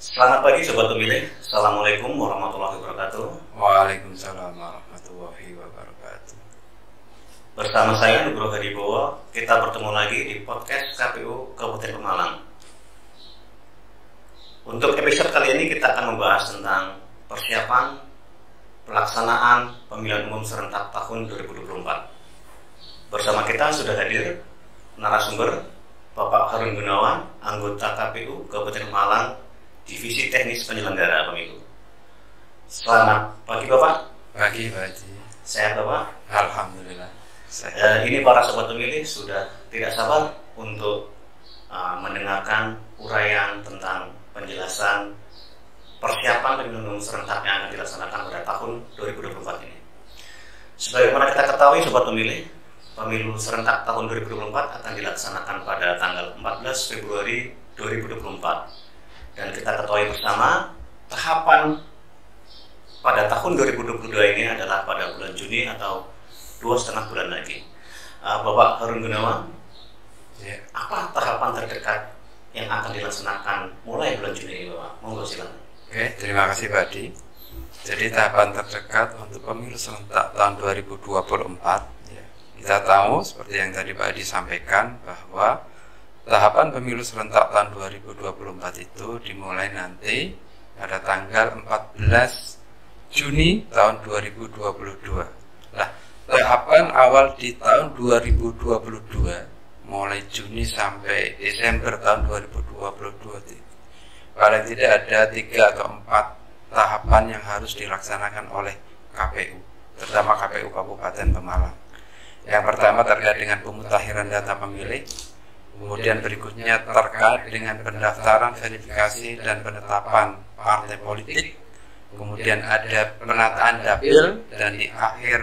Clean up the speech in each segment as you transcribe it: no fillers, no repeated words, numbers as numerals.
Selamat pagi Sobat Pemilih. Assalamualaikum warahmatullahi wabarakatuh. Waalaikumsalam warahmatullahi wabarakatuh. Bersama saya Nugroho Hadibowo, kita bertemu lagi di podcast KPU Kabupaten Pemalang. Untuk episode kali ini kita akan membahas tentang persiapan pelaksanaan pemilihan umum serentak tahun 2024. Bersama kita sudah hadir narasumber Bapak Harun Gunawan, anggota KPU Kabupaten Pemalang, Divisi Teknis Penyelenggara Pemilu. Selamat pagi Bapak. Pagi Pak Haji. Sehat Bapak? Alhamdulillah. Ini para sobat pemilih sudah tidak sabar untuk mendengarkan uraian tentang penjelasan persiapan pemilihan umum serentak yang akan dilaksanakan pada tahun 2024 ini. Sebagaimana kita ketahui sobat pemilih, pemilu serentak tahun 2024 akan dilaksanakan pada tanggal 14 Februari 2024. Dan kita ketahui bersama tahapan pada tahun 2022 ini adalah pada bulan Juni atau 2,5 bulan lagi. Bapak Harun Gunawan, apa tahapan terdekat yang akan dilaksanakan mulai bulan Juni ini Bapak? Monggo silakan. Oke, terima kasih Pak Adi. Jadi tahapan terdekat untuk pemilu serentak tahun 2024, kita tahu seperti yang tadi Pak Adi sampaikan bahwa tahapan pemilu serentak tahun 2024 itu dimulai nanti pada tanggal 14 Juni tahun 2022. Nah, tahapan awal di tahun 2022 mulai Juni sampai Desember tahun 2022 paling tidak ada 3 atau 4 tahapan yang harus dilaksanakan oleh KPU, terutama KPU Kabupaten Pemalang. Yang pertama terkait dengan pemutakhiran data pemilih. Kemudian berikutnya terkait dengan pendaftaran, verifikasi, dan penetapan partai politik. Kemudian ada penataan dapil, dan di akhir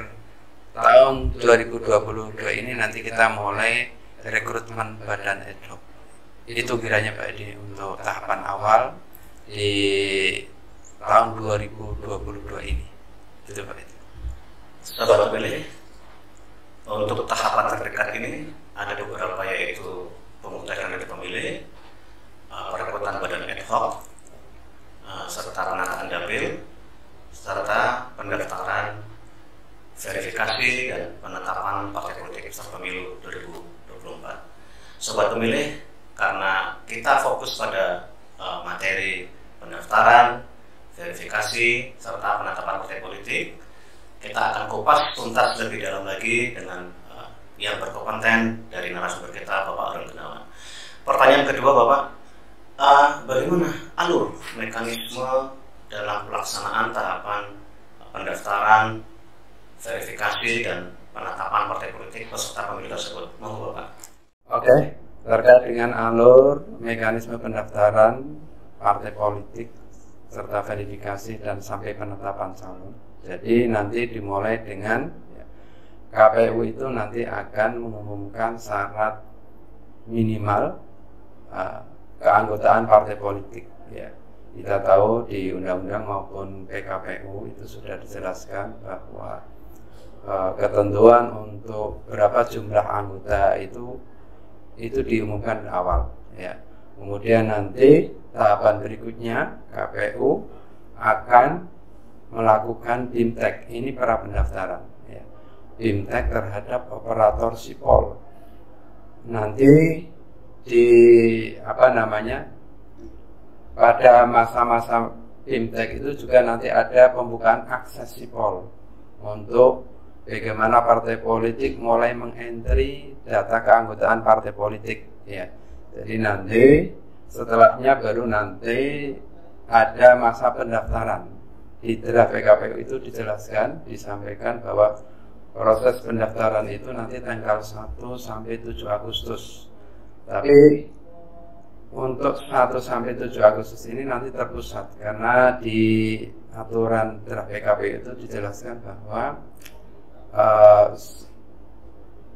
tahun 2022 ini nanti kita mulai rekrutmen badan ad hoc. Itu kiranya Pak Edi untuk tahapan awal di tahun 2022 ini. Itu Pak Edi. Sahabat pemilih, untuk tahapan terdekat ini ada beberapa, yaitu pemutakhiran data pemilih, perekrutan badan ad hoc, serta penataan dapil, serta pendaftaran, verifikasi, dan penetapan partai politik peserta pemilu 2024. Sobat pemilih, karena kita fokus pada materi pendaftaran, verifikasi, serta penetapan partai politik, kita akan kupas tuntas lebih dalam lagi dengan yang berkompeten dari narasumber kita, Bapak Harun Gunawan. Pertanyaan kedua Bapak, bagaimana alur mekanisme dalam pelaksanaan tahapan pendaftaran, verifikasi, dan penetapan partai politik peserta pemilu tersebut? Monggo Bapak. Oke, terkait dengan alur mekanisme pendaftaran partai politik serta verifikasi dan sampai penetapan calon. Jadi nanti dimulai dengan KPU itu nanti akan mengumumkan syarat minimal keanggotaan partai politik. Ya, kita tahu di undang-undang maupun PKPU itu sudah dijelaskan bahwa ketentuan untuk berapa jumlah anggota itu diumumkan di awal. Ya, kemudian nanti tahapan berikutnya KPU akan melakukan BIMTEK, ini pra pendaftaran. Ya. BIMTEK terhadap operator sipol. Nanti pada masa-masa BIMTEK itu juga nanti ada pembukaan akses sipol untuk bagaimana partai politik mulai mengentry data keanggotaan partai politik. Ya. Jadi nanti setelahnya baru nanti ada masa pendaftaran. Di draft PKPU itu dijelaskan, disampaikan bahwa proses pendaftaran itu nanti tanggal 1 sampai 7 Agustus. Tapi untuk 1 sampai 7 Agustus ini nanti terpusat, karena di aturan draft PKPU itu dijelaskan bahwa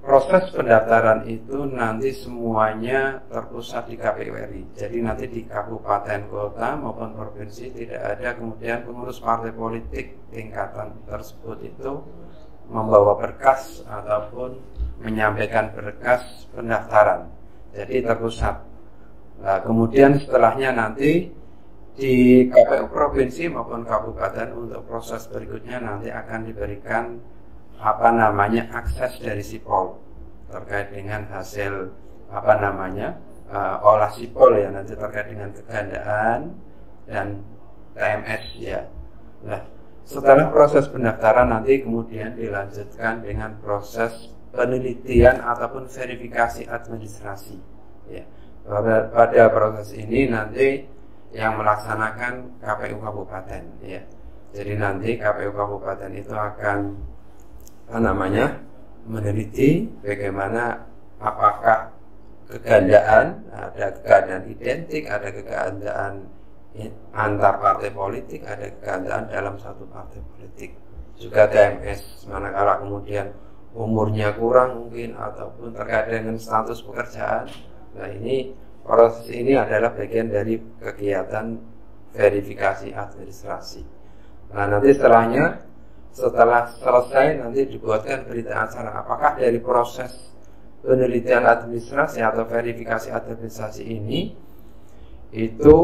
proses pendaftaran itu nanti semuanya terpusat di KPU RI. Jadi nanti di kabupaten, kota maupun provinsi tidak ada kemudian pengurus partai politik tingkatan tersebut itu membawa berkas ataupun menyampaikan berkas pendaftaran. Jadi terpusat. Nah, kemudian setelahnya nanti Di KPU provinsi maupun kabupaten untuk proses berikutnya nanti akan diberikan akses dari Sipol terkait dengan hasil olah Sipol ya, nanti terkait dengan kegandaan dan TMS ya. Nah, setelah proses pendaftaran nanti kemudian dilanjutkan dengan proses penelitian ataupun verifikasi administrasi ya. Pada proses ini nanti yang melaksanakan KPU kabupaten ya. Jadi nanti KPU kabupaten itu akan meneliti bagaimana apakah ada kegandaan identik, ada kegandaan antar partai politik, ada kegandaan dalam satu partai politik. Juga TMS, manakala kemudian umurnya kurang mungkin ataupun terkait dengan status pekerjaan. Nah, proses ini adalah bagian dari kegiatan verifikasi administrasi. Nah, nanti setelah selesai nanti dibuatkan berita acara apakah dari proses penelitian administrasi atau verifikasi administrasi ini itu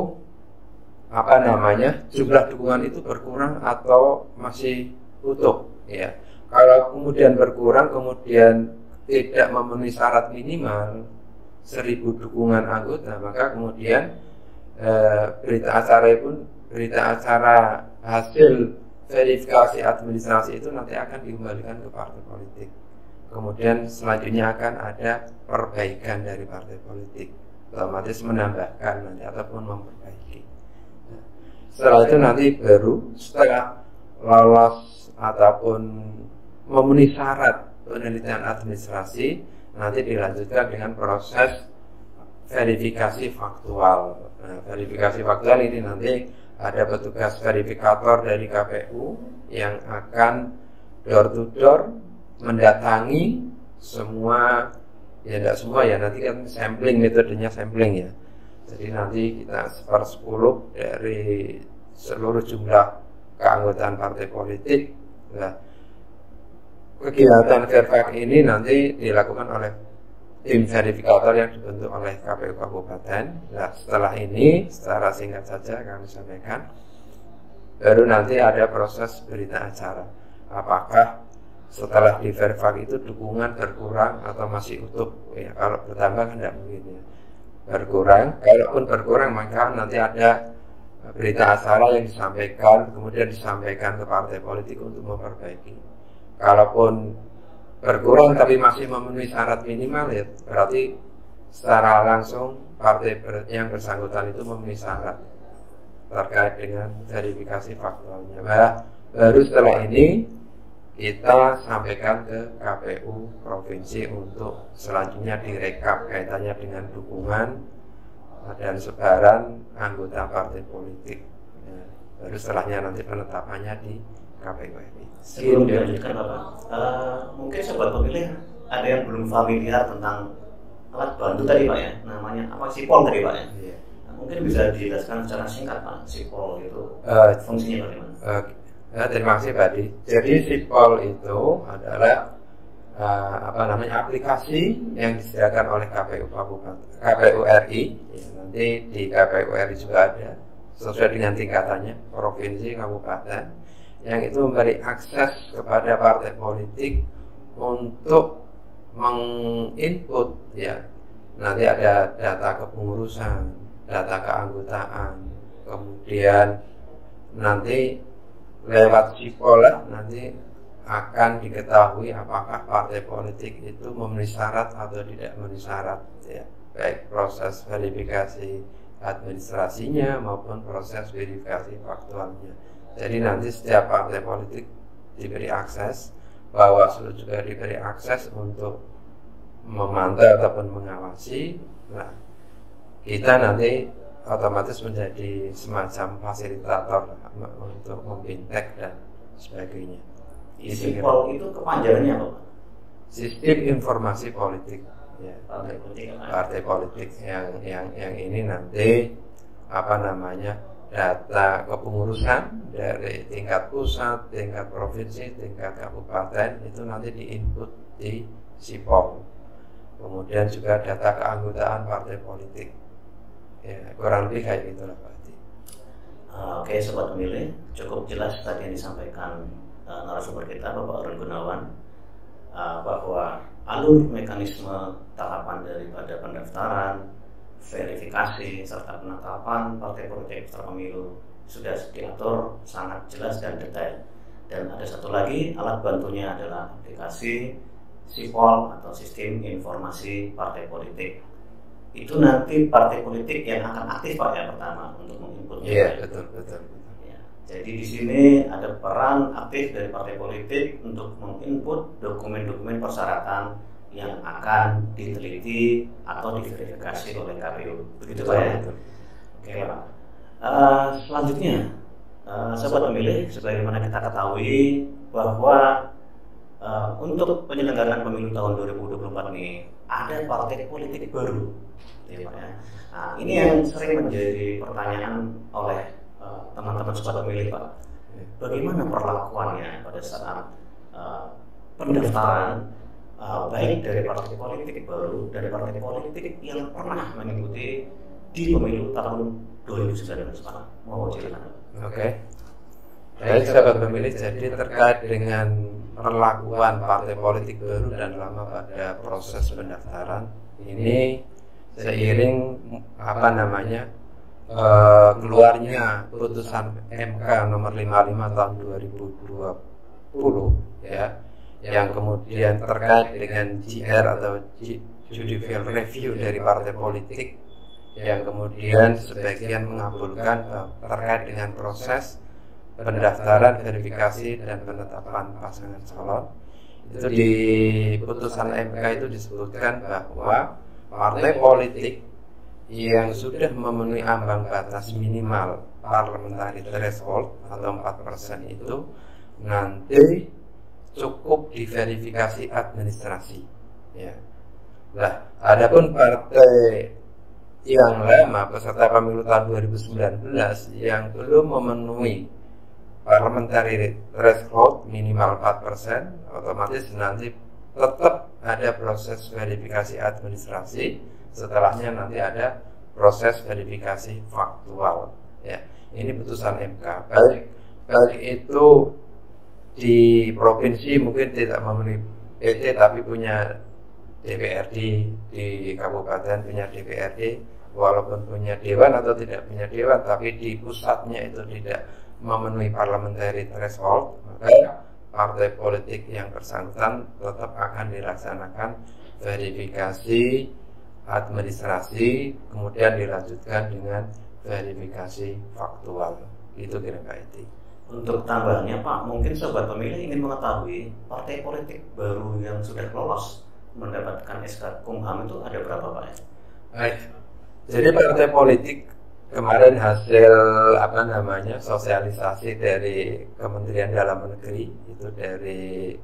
jumlah dukungan itu berkurang atau masih utuh ya. Kalau kemudian berkurang, kemudian tidak memenuhi syarat minimal 1000 dukungan anggota, maka kemudian berita acara hasil verifikasi administrasi itu nanti akan dikembalikan ke partai politik. Kemudian selanjutnya akan ada perbaikan dari partai politik, otomatis menambahkan nanti ataupun memperbaiki. Nah, setelah itu nanti setelah lolos ataupun memenuhi syarat penelitian administrasi, nanti dilanjutkan dengan proses verifikasi faktual. Nah, verifikasi faktual ini nanti ada petugas verifikator dari KPU yang akan door to door mendatangi semua, ya tidak semua ya, nanti kan sampling, metodenya sampling ya. Jadi nanti kita 1/10 dari seluruh jumlah keanggotaan partai politik. Nah, kegiatan verifak ini nanti dilakukan oleh tim verifikator yang dibentuk oleh KPU kabupaten. Nah, setelah ini secara singkat saja kami sampaikan, baru nanti ada proses berita acara. Apakah setelah di verifak itu dukungan berkurang atau masih utuh ya? Kalau bertambah kan tidak mungkin ya. Berkurang, kalaupun berkurang maka nanti ada berita acara yang disampaikan, kemudian disampaikan ke partai politik untuk memperbaiki. Kalaupun berkurang tapi masih memenuhi syarat minimal ya, berarti secara langsung partai yang bersangkutan itu memenuhi syarat terkait dengan verifikasi faktualnya. Baru setelah ini kita sampaikan ke KPU provinsi untuk selanjutnya direkap kaitannya dengan dukungan dan sebaran anggota partai politik. Ya, baru setelahnya nanti penetapannya di KPU RI. Sebelum dilanjutkan Bapak, mungkin sobat pemilih ada yang belum familiar tentang alat bantu tadi Pak ya, namanya apa, Sipol tadi Pak ya. Iya. Nah, mungkin bisa dijelaskan secara singkat Pak, Sipol itu fungsinya bagaimana? Terima kasih Pak Di. Jadi Sipol itu adalah aplikasi yang disediakan oleh KPU RI. Ya, nanti di KPU RI juga ada sesuai dengan tingkatannya, provinsi, kabupaten, yang itu memberi akses kepada partai politik untuk menginput ya. Nanti ada data kepengurusan, data keanggotaan, kemudian nanti lewat Sipol nanti akan diketahui apakah partai politik itu memenuhi syarat atau tidak memenuhi syarat ya, baik proses verifikasi administrasinya maupun proses verifikasi faktualnya. Jadi nanti setiap partai politik diberi akses, Bawaslu juga diberi akses untuk memantau ataupun mengawasi. Nah, kita nanti otomatis menjadi semacam fasilitator untuk membintek dan sebagainya. Sipol itu kepanjangannya apa? Sistem informasi politik. Ya, partai politik yang ini nanti data kepengurusan dari tingkat pusat, tingkat provinsi, tingkat kabupaten itu nanti diinput di Sipol. Kemudian juga data keanggotaan partai politik. Ya, kurang lebih kayak gitulah Pak. Oke, sobat pemilih, cukup jelas tadi yang disampaikan narasumber kita Bapak Arun Gunawan, bahwa alur mekanisme tahapan daripada pendaftaran, verifikasi, serta penetapan partai politik peserta pemilu sudah diatur sangat jelas dan detail. Dan ada satu lagi alat bantunya adalah aplikasi SIPOL atau Sistem Informasi Partai Politik. Itu nanti partai politik yang akan aktif Pak ya pertama untuk menginputnya. Iya, betul. Ya, jadi di sini ada peran aktif dari partai politik untuk menginput dokumen-dokumen persyaratan yang akan diteliti atau diverifikasi oleh KPU. Begitu Pak ya? Oke Pak. Selanjutnya, sobat pemilih, sebagaimana kita ketahui bahwa untuk penyelenggaraan pemilu tahun 2024 ini ada partai politik baru, ya Pak ya. Nah, ini yang sering menjadi pertanyaan oleh teman-teman sobat pemilih Pak. Bagaimana perlakuannya pada saat pendaftaran baik dari partai politik baru dan partai politik yang pernah mengikuti di pemilu tahun 2019 Pak? Mau silakan. Oke. Baik sahabat pemilih, jadi terkait dengan perlakuan partai politik baru dan lama pada proses pendaftaran ini seiring keluarnya putusan MK nomor 55 tahun 2020 ya, yang kemudian terkait dengan JR atau judicial review dari partai politik, yang kemudian sebagian mengabulkan terkait dengan proses pendaftaran, verifikasi, dan penetapan pasangan calon. Itu di putusan MK itu disebutkan bahwa partai politik yang sudah memenuhi ambang batas minimal parliamentary threshold atau 4% itu nanti cukup diverifikasi administrasi ya. Nah, adapun partai yang lama peserta pemilu tahun 2019 yang belum memenuhi parliamentary threshold minimal 4%, otomatis nanti tetap ada proses verifikasi administrasi, setelahnya nanti ada proses verifikasi faktual ya. Ini putusan MK. Baik itu di provinsi mungkin tidak memenuhi PT tapi punya DPRD, di kabupaten punya DPRD, walaupun punya dewan atau tidak punya dewan, tapi di pusatnya itu tidak memenuhi parliamentary threshold, maka partai politik yang bersangkutan tetap akan dilaksanakan verifikasi administrasi, kemudian dilanjutkan dengan verifikasi faktual. Itu kira-kira itu. Untuk tambahannya Pak, mungkin sobat pemilih ingin mengetahui partai politik baru yang sudah lolos mendapatkan SK Kumham itu ada berapa Pak? Baik. Jadi partai politik kemarin hasil sosialisasi dari Kementerian Dalam Negeri, itu dari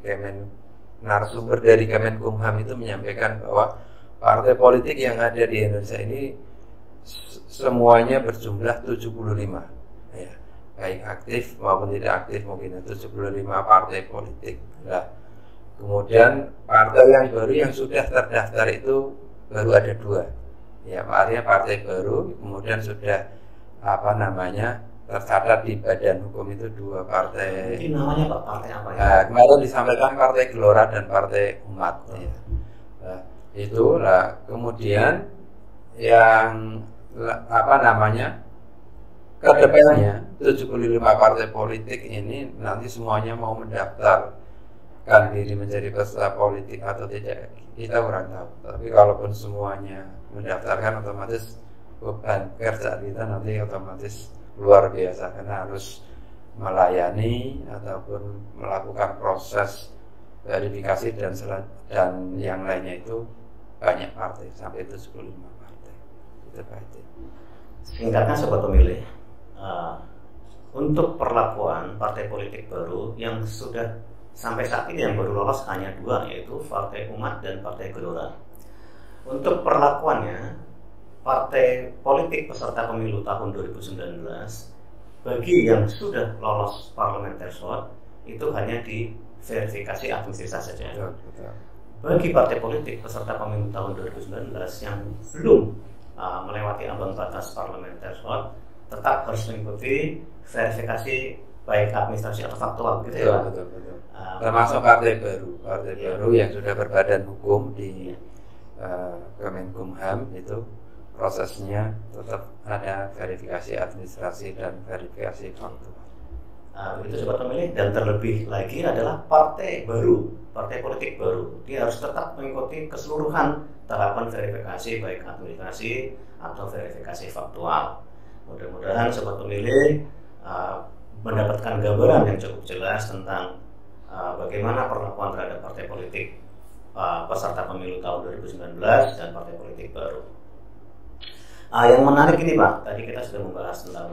narasumber dari Kemenkumham itu menyampaikan bahwa partai politik yang ada di Indonesia ini semuanya berjumlah 75 ya, baik aktif maupun tidak aktif, mungkin 75 partai politik. Nah, kemudian partai yang baru yang sudah terdaftar itu baru ada 2 ya, artinya partai baru, kemudian sudah tercatat di badan hukum itu 2 partai. Mungkin namanya Pak, partai apa ya? Nah, kemarin disampaikan Partai Gelora dan Partai Umat ya. Nah, itulah kemudian yang kedepannya 75 partai politik ini nanti semuanya mau mendaftarkan diri menjadi peserta politik atau tidak, kita kurang tahu. Tapi kalaupun semuanya mendaftarkan, otomatis beban kerja kita nanti otomatis luar biasa, karena harus melayani ataupun melakukan proses verifikasi dan yang lainnya itu banyak partai, sampai 75 partai. Itu berarti. Singkatnya sobat pemilih, untuk perlakuan partai politik baru yang sudah sampai saat ini yang baru lolos hanya 2, yaitu Partai Umat dan Partai Gelora. Untuk perlakuannya, partai politik peserta pemilu tahun 2019 bagi yang sudah lolos parliamentary threshold itu hanya di verifikasi administrasi saja. Bagi partai politik peserta pemilu tahun 2019 yang belum melewati ambang batas parliamentary threshold, tetap harus mengikuti verifikasi baik administrasi atau faktual gitu ya Pak? Betul. Termasuk partai baru yang sudah berbadan hukum di Kemenkumham itu prosesnya tetap ada verifikasi administrasi dan verifikasi faktual. Begitu sobat pemilih, dan terlebih lagi adalah partai politik baru, dia harus tetap mengikuti keseluruhan tahapan verifikasi baik administrasi atau verifikasi faktual. Mudah-mudahan sobat pemilih mendapatkan gambaran yang cukup jelas tentang bagaimana perlakuan terhadap partai politik peserta pemilu tahun 2019 dan partai politik baru. Yang menarik ini Pak, tadi kita sudah membahas tentang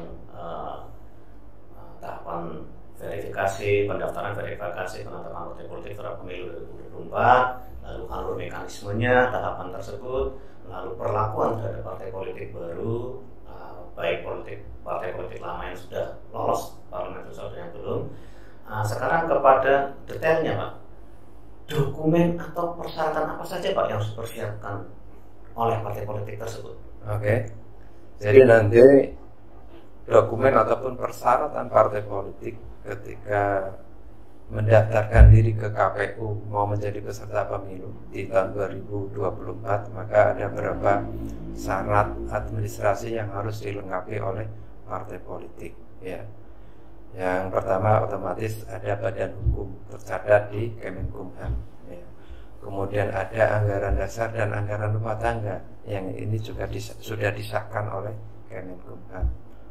tahapan verifikasi, pendaftaran verifikasi penetapan partai politik terhadap pemilu 2024, lalu alur mekanismenya, tahapan tersebut, lalu perlakuan terhadap partai politik baru, baik partai politik lama yang sudah lolos parlemen atau yang belum. Sekarang kepada detailnya Pak, dokumen atau persyaratan apa saja Pak yang harus dipersiapkan oleh partai politik tersebut? Oke. Jadi nanti dokumen ataupun persyaratan partai politik ketika mendaftarkan diri ke KPU mau menjadi peserta pemilu di tahun 2024, maka ada beberapa syarat administrasi yang harus dilengkapi oleh partai politik ya. Yang pertama otomatis ada badan hukum tercatat di Kemenkumham ya. Kemudian ada anggaran dasar dan anggaran rumah tangga yang ini juga sudah disahkan oleh Kemenkumham.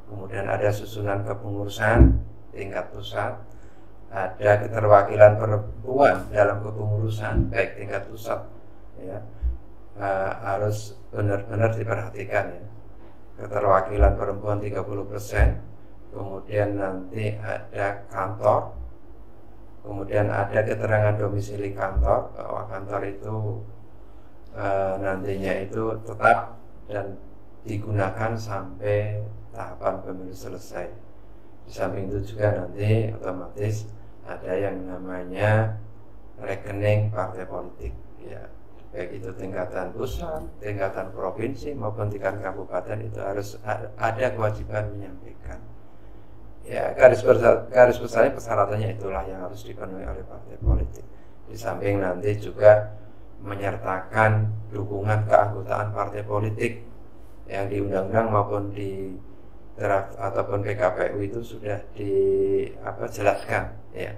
Kemudian ada susunan kepengurusan tingkat pusat, ada keterwakilan perempuan dalam kepengurusan baik tingkat pusat ya, harus benar-benar diperhatikan ya. Keterwakilan perempuan 30%, kemudian nanti ada kantor, kemudian ada keterangan domisili kantor bahwa kantor itu nantinya itu tetap dan digunakan sampai tahapan pemilu selesai. Di samping itu juga nanti otomatis ada yang namanya rekening partai politik ya, baik itu tingkatan pusat, tingkatan provinsi maupun tingkatan kabupaten, itu harus ada kewajiban menyampaikan ya. Garis besarnya persyaratannya itulah yang harus dipenuhi oleh partai politik. Di samping nanti juga menyertakan dukungan keanggotaan partai politik yang di undang-undang maupun di draft ataupun PKPU itu sudah dijelaskan ya,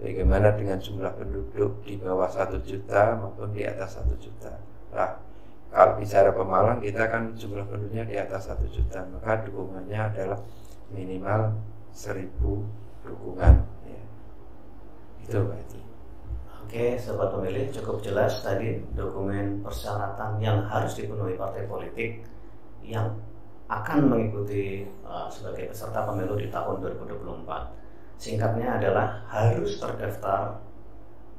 bagaimana dengan jumlah penduduk di bawah 1 juta maupun di atas 1 juta. Nah, kalau bicara Pemalang kita kan jumlah penduduknya di atas 1 juta, maka dukungannya adalah minimal 1000 dukungan ya. Itu berarti. Oke, sobat pemilih, cukup jelas tadi dokumen persyaratan yang harus dipenuhi partai politik yang akan mengikuti sebagai peserta pemilu di tahun 2024. Singkatnya adalah harus terdaftar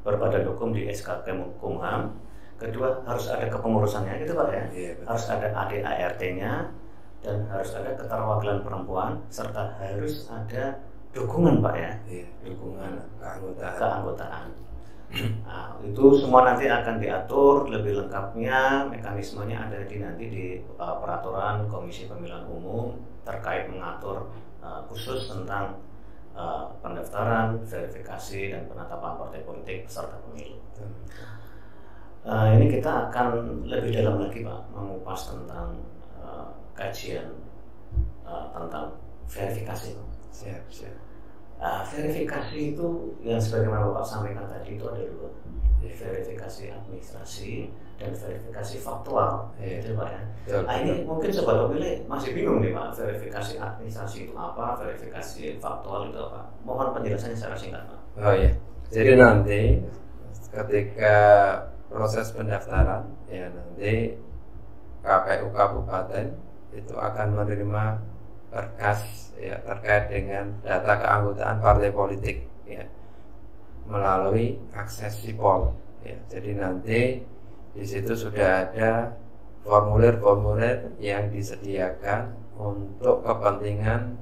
berbadan hukum di SK Kemenkumham. Kedua, harus ada kepengurusannya gitu Pak ya. Harus ada ADART-nya dan harus ada keterwakilan perempuan serta harus ada dukungan Pak ya. Dukungan keanggotaan. Nah, itu semua nanti akan diatur lebih lengkapnya, mekanismenya ada nanti di peraturan Komisi Pemilihan Umum terkait mengatur khusus tentang pendaftaran, verifikasi dan penetapan partai politik peserta pemilu. Ini kita akan lebih dalam lagi Pak mengupas tentang kajian tentang verifikasi. Siap. Verifikasi itu yang sebagaimana Bapak sampaikan tadi itu ada dua, verifikasi administrasi dan verifikasi faktual, gitu Pak ya. Nah, ini mungkin sobat pemilih masih bingung nih Pak, verifikasi administrasi itu apa, verifikasi faktual itu apa? Mohon penjelasannya secara singkat Pak. Oh iya, jadi nanti ketika proses pendaftaran ya, nanti KPU kabupaten itu akan menerima berkas ya terkait dengan data keanggotaan partai politik ya melalui akses Sipol ya. Jadi nanti di situ sudah ada formulir-formulir yang disediakan untuk kepentingan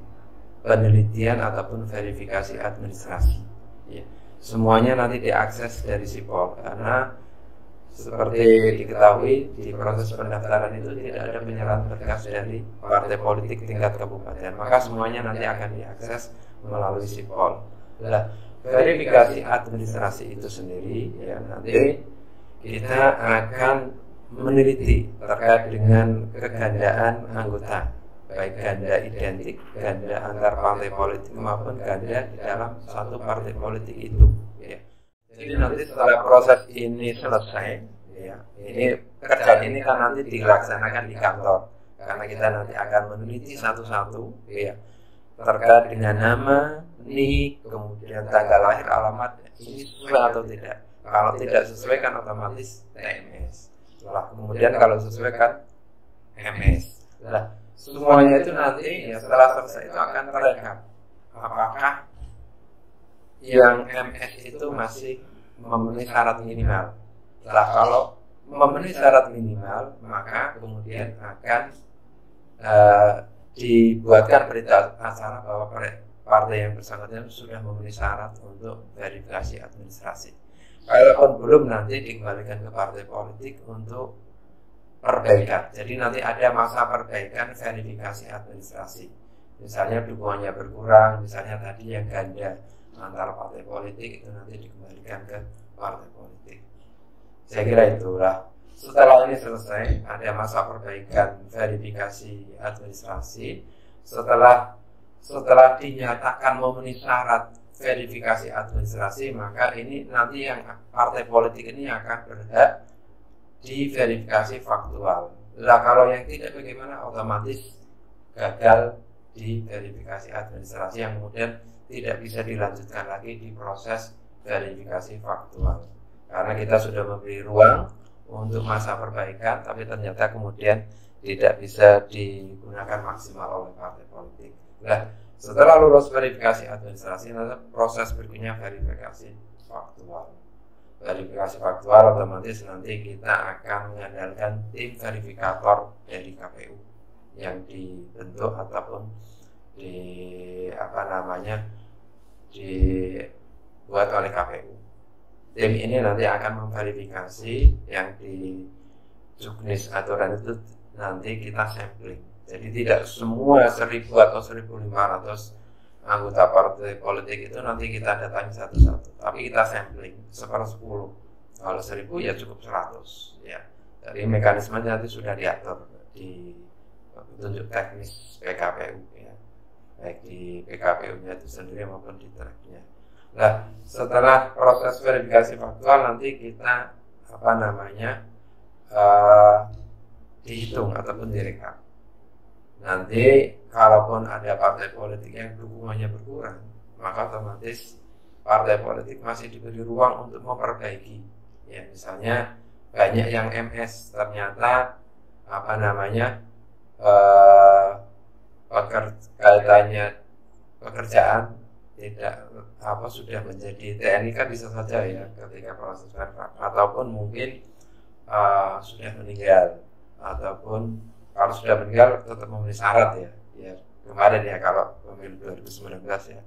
penelitian ataupun verifikasi administrasi ya. Semuanya nanti diakses dari Sipol karena seperti diketahui di proses pendaftaran itu tidak ada penyerahan berkas dari partai politik tingkat kabupaten, maka semuanya nanti akan diakses melalui Sipol. Nah, verifikasi administrasi itu sendiri ya nanti kita akan meneliti terkait dengan kegandaan anggota, baik ganda identik, ganda antar partai politik maupun ganda di dalam satu partai politik itu. Ya. Jadi nanti setelah proses ini selesai, ya, ini pekerjaan ini kan nanti dilaksanakan di kantor, karena kita nanti akan meneliti satu-satu, ya, terkait dengan nama, nik, kemudian tanggal lahir, alamat, ini sesuai atau tidak. Kalau tidak sesuai kan otomatis TMS. Kemudian kalau sesuai kan MS. Nah, semuanya itu nanti ya setelah selesai itu akan terekam apakah yang MS itu masih memenuhi syarat minimal. Nah, kalau memenuhi syarat minimal, maka kemudian akan dibuatkan berita acara bahwa partai yang bersangkutan sudah memenuhi syarat untuk verifikasi administrasi. Kalaupun belum, nanti dikembalikan ke partai politik untuk perbaikan. Jadi nanti ada masa perbaikan verifikasi administrasi. Misalnya dukungannya berkurang, misalnya tadi yang ganda antara partai politik itu nanti dikembalikan ke partai politik. Saya kira itulah. Setelah ini selesai, ada masa perbaikan verifikasi administrasi. Setelah dinyatakan memenuhi syarat verifikasi administrasi, maka ini nanti yang partai politik ini akan berhak diverifikasi faktual. Nah, kalau yang tidak bagaimana, otomatis gagal di verifikasi administrasi yang kemudian tidak bisa dilanjutkan lagi di proses verifikasi faktual. Karena kita sudah memberi ruang untuk masa perbaikan, tapi ternyata kemudian tidak bisa digunakan maksimal oleh partai politik. Nah, setelah lulus verifikasi administrasi, nanti proses berikutnya verifikasi faktual. Verifikasi faktual otomatis nanti kita akan mengandalkan tim verifikator dari KPU yang dibentuk ataupun dibuat oleh KPU. Tim ini nanti akan memverifikasi yang di juknis aturan itu, nanti kita sampling. Jadi tidak semua 1000 atau 1500 anggota partai politik itu nanti kita datangi satu-satu, tapi kita sampling 1/10. Kalau 1000 ya cukup 100 ya. Jadi mekanismenya nanti sudah diatur di petunjuk teknis PKPU ya, baik di PKPU-nya itu sendiri maupun di tracknya. Nah, setelah proses verifikasi faktual nanti kita dihitung ataupun direkap. Nanti kalaupun ada partai politik yang dukungannya berkurang, maka otomatis partai politik masih diberi ruang untuk memperbaiki. Ya, misalnya banyak yang MS ternyata kaitannya pekerjaan tidak sudah menjadi TNI kan bisa saja ya ketika proses verifikasi, ataupun mungkin sudah meninggal, ataupun kalau sudah meninggal tetap memenuhi syarat ya kemarin ya kalau pemilu 2019 ya,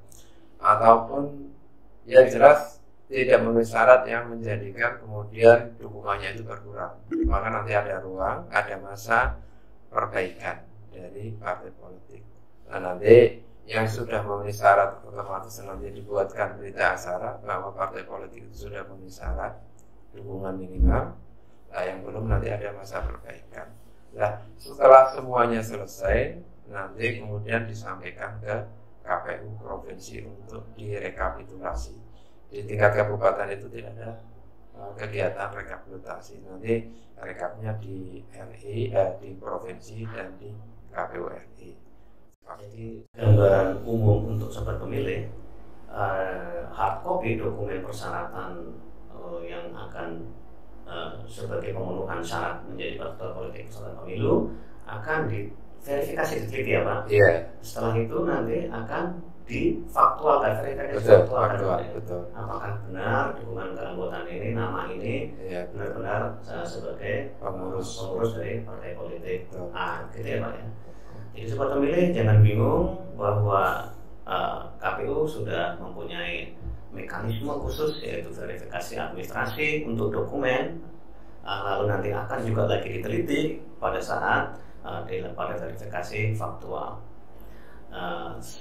ataupun yang jelas tidak memenuhi syarat yang menjadikan kemudian dukungannya itu berkurang, maka nanti ada ruang, ada masa perbaikan dari partai politik. Nah, nanti yang sudah memenuhi syarat otomatis nanti dibuatkan berita acara bahwa partai politik itu sudah memenuhi syarat dukungan minimal. Nah, yang belum nanti ada masa perbaikan. Nah, setelah semuanya selesai, nanti kemudian disampaikan ke KPU provinsi untuk direkapitulasi. Di tingkat kabupaten itu tidak ada kegiatan rekapitulasi. Nanti rekapnya di RI, di provinsi dan di KPU RI. Jadi gambaran umum untuk sobat pemilih, hard copy dokumen persyaratan yang akan sebagai pemenuhan syarat menjadi partai politik peserta pemilu akan diverifikasi sedikit ya Pak. Yeah. Setelah itu nanti akan difaktual, verifikasi faktual. Betul. Apakah benar dukungan keanggotaan ini, nama ini benar-benar sebagai pengurus dari partai politik. Gitu ya Pak ya. Jadi sobat pemilih jangan bingung bahwa KPU sudah mempunyai mekanisme khusus yaitu verifikasi administrasi untuk dokumen lalu nanti akan juga lagi diteliti pada saat pada verifikasi faktual.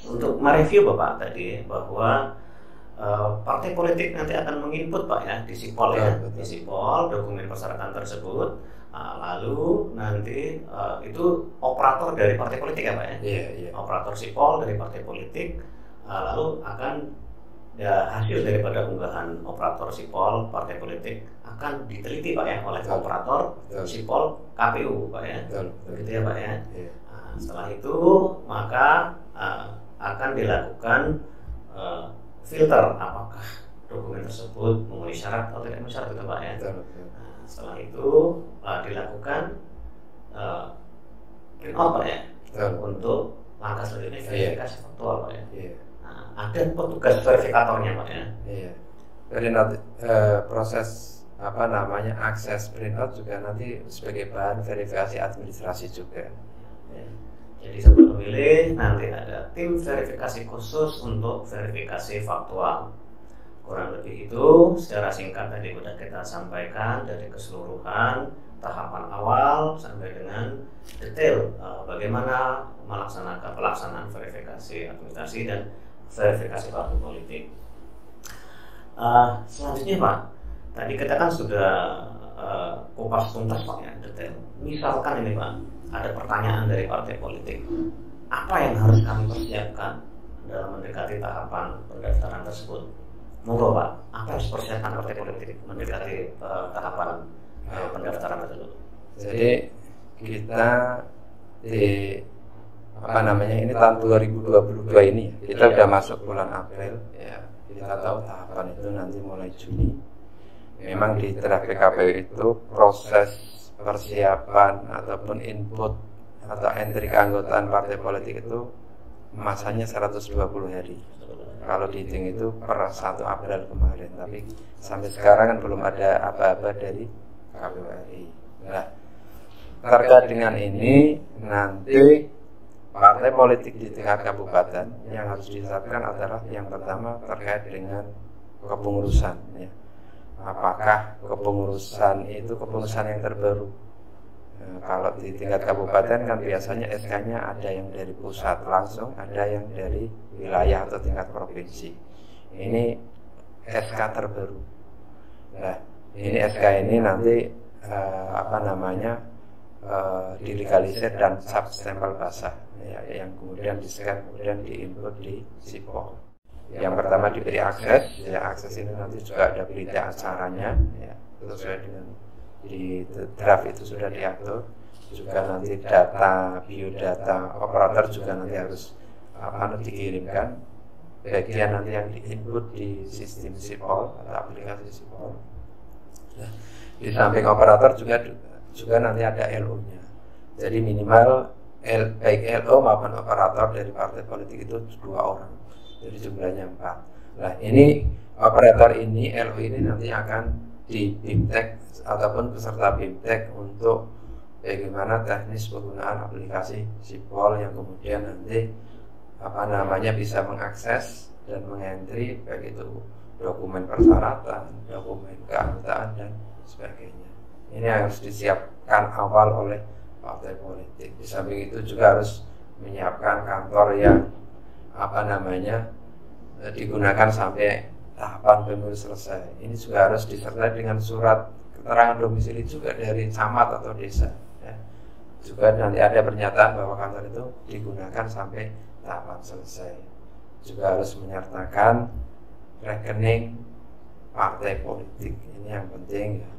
Untuk mereview Bapak tadi bahwa partai politik nanti akan menginput Pak ya di SIPOL ya, di SIPOL dokumen persyaratan tersebut. Lalu nanti itu operator dari partai politik ya Pak ya, operator SIPOL dari partai politik, lalu akan hasil daripada unggahan operator SIPOL partai politik akan diteliti Pak ya oleh operator SIPOL KPU Pak ya, begitu ya Pak ya. Setelah itu maka akan dilakukan filter apakah dokumen tersebut memenuhi syarat atau tidak memenuhi syarat itu Pak ya. Setelah itu dilakukan print out Pak ya, untuk langkah selanjutnya verifikasi faktual Pak ya. Ada petugas verifikatornya Pak ya. Print out, proses akses print out juga nanti sebagai bahan verifikasi administrasi juga. Jadi sebelum memilih nanti ada tim verifikasi khusus untuk verifikasi faktual. Kurang lebih itu secara singkat tadi sudah kita sampaikan dari keseluruhan tahapan awal sampai dengan detail bagaimana melaksanakan pelaksanaan verifikasi administrasi dan verifikasi partai politik. Selanjutnya Pak, tadi kita kan sudah kupas tuntas Pak ya, detail. Misalkan ini Pak, ada pertanyaan dari partai politik, apa yang harus kami persiapkan dalam mendekati tahapan pendaftaran tersebut? Monggo Pak, apa yang harus persiapkan partai politik mendekati tahapan pendaftaran tersebut? Jadi kita ini tahun 2022 ini kita sudah masuk bulan April ya, kita tahu tahapan itu nanti mulai Juni. Memang di draft PKPU itu proses persiapan ataupun input atau entry keanggotaan partai politik itu masanya 120 hari. Kalau dihitung itu per 1 April kemarin, tapi sampai sekarang kan belum ada apa-apa dari KPU RI. Nah, terkait dengan ini nanti partai politik di tingkat kabupaten yang harus ditetapkan adalah yang pertama terkait dengan kepengurusan ya. Apakah kepengurusan itu kepengurusan yang terbaru? Kalau di tingkat kabupaten kan biasanya SK-nya ada yang dari pusat langsung, ada yang dari wilayah atau tingkat provinsi. Ini SK terbaru. Nah, ini SK ini nanti dilegalisir dan substempel basah ya, yang kemudian di-scan kemudian di-input di SIPOL. Yang pertama diberi akses, ya akses ini nanti juga ada berita acaranya, ya sesuai dengan di draft itu sudah diatur. Juga nanti data biodata operator juga nanti harus dikirimkan. Bagian nanti yang diinput di sistem SIPOL atau aplikasi SIPOL. Nah, di samping operator juga nanti ada LO-nya. Jadi minimal baik LO maupun operator dari partai politik itu 2 orang. Jadi jumlahnya 4. Nah ini operator ini, LO ini nanti akan di BIMTEK ataupun peserta BIMTEK untuk bagaimana teknis penggunaan aplikasi SIPOL yang kemudian nanti bisa mengakses dan mengentry baik itu dokumen persyaratan, dokumen keanggotaan dan sebagainya. Ini harus disiapkan awal oleh partai politik. Di samping itu juga harus menyiapkan kantor yang digunakan sampai tahapan pemilu selesai. Ini juga harus disertai dengan surat keterangan domisili juga dari camat atau desa ya. Juga nanti ada pernyataan bahwa kantor itu digunakan sampai tahapan selesai. Juga harus menyertakan rekening partai politik. Ini yang penting ya.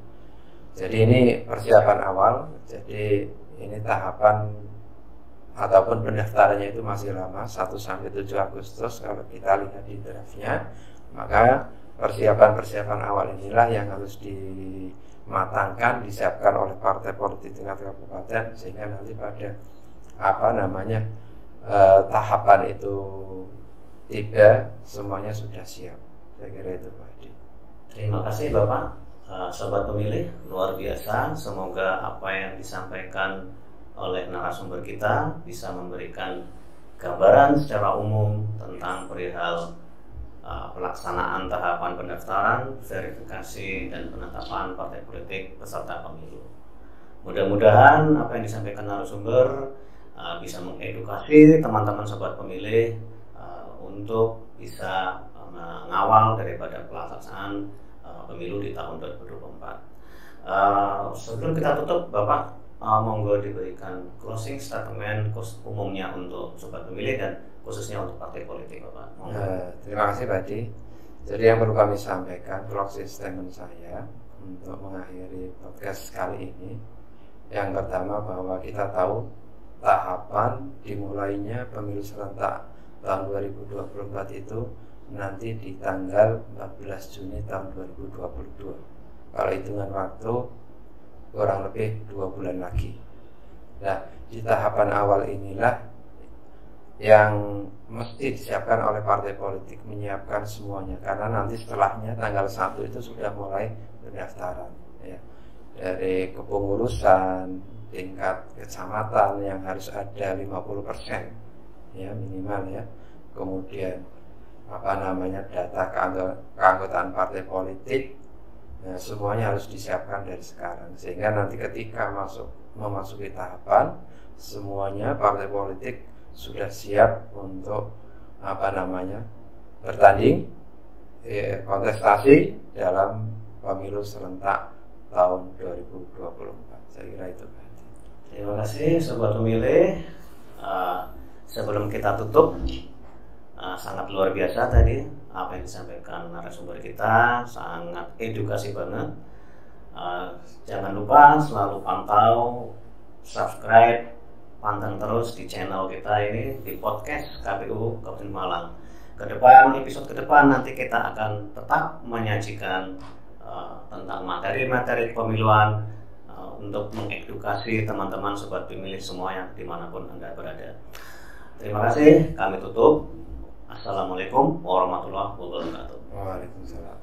Jadi ini persiapan awal. Jadi ini tahapan ataupun pendaftarannya itu masih lama, 1 sampai 7 Agustus kalau kita lihat di draftnya. Maka persiapan awal inilah yang harus dimatangkan, disiapkan oleh partai politik tingkat kabupaten sehingga nanti pada tahapan itu tiba semuanya sudah siap. Saya kira itu Pak Adi. Terima kasih Bapak. Sobat pemilih, luar biasa. Semoga apa yang disampaikan oleh narasumber kita bisa memberikan gambaran secara umum tentang perihal pelaksanaan tahapan pendaftaran, verifikasi, dan penetapan partai politik peserta pemilu. Mudah-mudahan apa yang disampaikan narasumber bisa mengedukasi teman-teman sobat pemilih untuk bisa mengawal daripada pelaksanaan pemilu di tahun 2024. Sebelum kita tutup, Bapak monggo diberikan closing statement umumnya untuk sobat pemilih dan khususnya untuk partai politik, Bapak. Terima kasih, Pak Adi. Jadi yang perlu kami sampaikan closing statement saya untuk mengakhiri podcast kali ini, yang pertama bahwa kita tahu tahapan dimulainya pemilu serentak tahun 2024 itu nanti di tanggal 14 Juni tahun 2022. Kalau hitungan waktu kurang lebih 2 bulan lagi. Nah, di tahapan awal inilah yang mesti disiapkan oleh partai politik, menyiapkan semuanya, karena nanti setelahnya tanggal 1 itu sudah mulai pendaftaran ya. Dari kepengurusan tingkat kecamatan yang harus ada 50% ya minimal ya. Kemudian data keanggotaan partai politik, nah, semuanya harus disiapkan dari sekarang, sehingga nanti ketika memasuki tahapan semuanya partai politik sudah siap untuk bertanding kontestasi dalam pemilu serentak tahun 2024. Saya kira itu. Terima kasih sobat pemilih. Sebelum kita tutup, sangat luar biasa tadi apa yang disampaikan narasumber kita, sangat edukasi banget. Jangan lupa selalu pantau, subscribe, pantang terus di channel kita ini, di podcast KPU Kabupaten Malang. Episode ke depan nanti kita akan tetap menyajikan tentang materi-materi pemiluan untuk mengedukasi teman-teman sobat pemilih semuanya dimanapun Anda berada. Terima kasih, kami tutup. Assalamualaikum warahmatullahi wabarakatuh. Waalaikumsalam.